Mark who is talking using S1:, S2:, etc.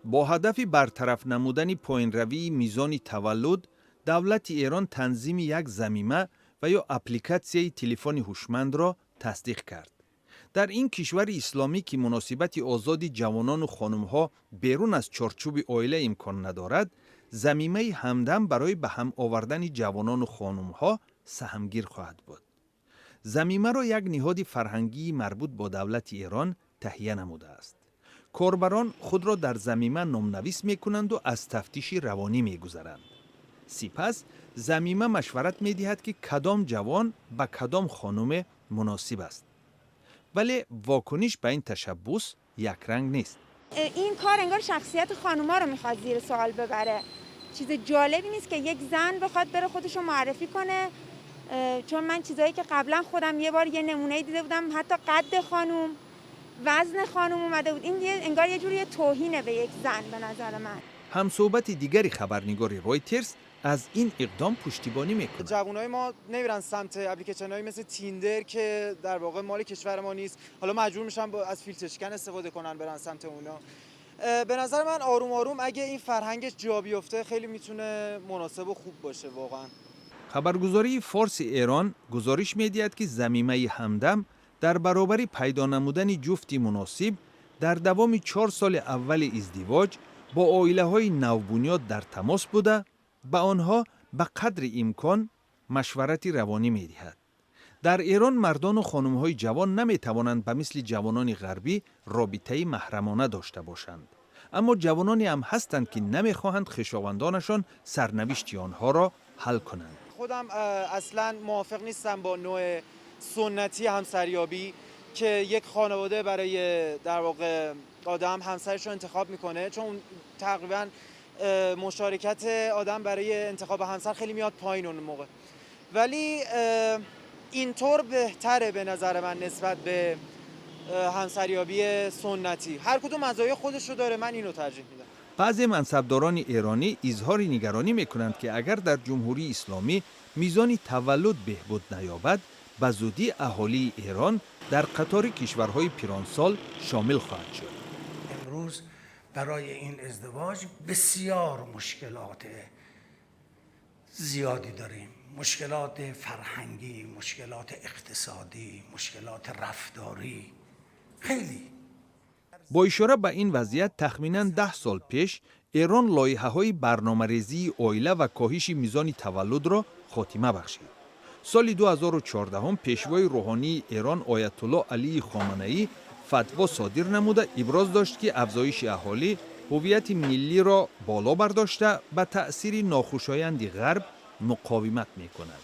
S1: با هدف برطرف نمودن پایین‌روی میزان تولد، دولت ایران تنظیم یک ضمیمه و یا اپلیکاسیون تلفن هوشمند را تصدیق کرد. در این کشور اسلامی که مناسبت آزادی جوانان و خانم‌ها بیرون از چارچوب عائله امکان ندارد، ضمیمه همدم برای به هم آوردن جوانان و خانم‌ها سهمگیر خواهد بود. ضمیمه را یک نهاد فرهنگی مربوط با دولت ایران تهیه نموده است. کاربران خود را در ضمیمه نامنویس می‌کنند و از تفتیش روانی می‌گذرند. سپس ضمیمه مشورت می‌دهد که کدام جوان به کدام خانم مناسب است. ولی واکنش به این تشبث یک رنگ نیست.
S2: این کار انگار شخصیت خانوما رو میخواد زیر سوال ببره. چیز جالبی نیست که یک زن بخواد بره خودش رو معرفی کنه، چون من چیزایی که قبلا خودم یه بار یه نمونه دیده بودم، حتی قد خانوم، وزن خانوم اومده بود. این انگار یه جوری توهینه به یک زن به نظر من.
S1: همصحبت دیگری خبرنگار رویترز از این اقدام پشتیبانی میکنه.
S3: جوانای ما نمیرن سمت اپلیکیشن‌هایی مثل تیندر که در واقع مال کشور ما نیست، حالا مجبور میشن از فیلتر شکن استفاده کنن برن سمت اونا. به نظر من آروم آروم اگه این فرهنگش جا بیفته خیلی میتونه مناسب و خوب باشه واقعا.
S1: خبرگزاری فارس ایران گزارش می‌دهد که ضمیمه همدم در برابر پیدا نمودن جفتی مناسب در دوام 4 سال اول ازدواج با عائله‌های نوبنیاد در تماس بوده، به آنها به قدر امکان مشورت روانی می‌دهد. در ایران مردان و خانم‌های جوان نمی‌توانند به مثل جوانان غربی رابطه محرمانه داشته باشند. اما جوانانی هم هستند که نمی‌خواهند خویشاوندانشان سرنوشت آنها را حل کنند.
S3: خودم اصلا موافق نیستم با نوع سنتی همسریابی که یک خانواده برای در واقع آدم همسرش رو انتخاب میکنه، چون تقریبا مشارکت آدم برای انتخاب همسر خیلی میاد پایین اون موقع. ولی اینطور بهتره به نظر من نسبت به همسریابی سنتی. هر کدوم مزایای خودش رو داره، من اینو ترجیح میدم.
S1: بعضی منصبداران ایرانی اظهار نگرانی میکنند که اگر در جمهوری اسلامی میزان تولد بهبود نیابد، به زودی اهالی ایران در قطار کشورهای پیرانسال شامل خواهد شد.
S4: امروز برای این ازدواج بسیار مشکلات زیادی داریم. مشکلات فرهنگی، مشکلات اقتصادی، مشکلات رفتاری، خیلی.
S1: با اشاره به این وضعیت تخمیناً 10 سال پیش ایران لایحه‌های برنامه‌ریزی عائله و کاهش میزان تولد را خاتمه بخشید. سال 2014 پیشوای روحانی ایران آیت الله علی خامنه‌ای فتوا صادر نموده ابراز داشت که افزایش اهالی هویت ملی را بالا برداشته به تأثیر ناخوشایند غرب مقاومت می‌کند.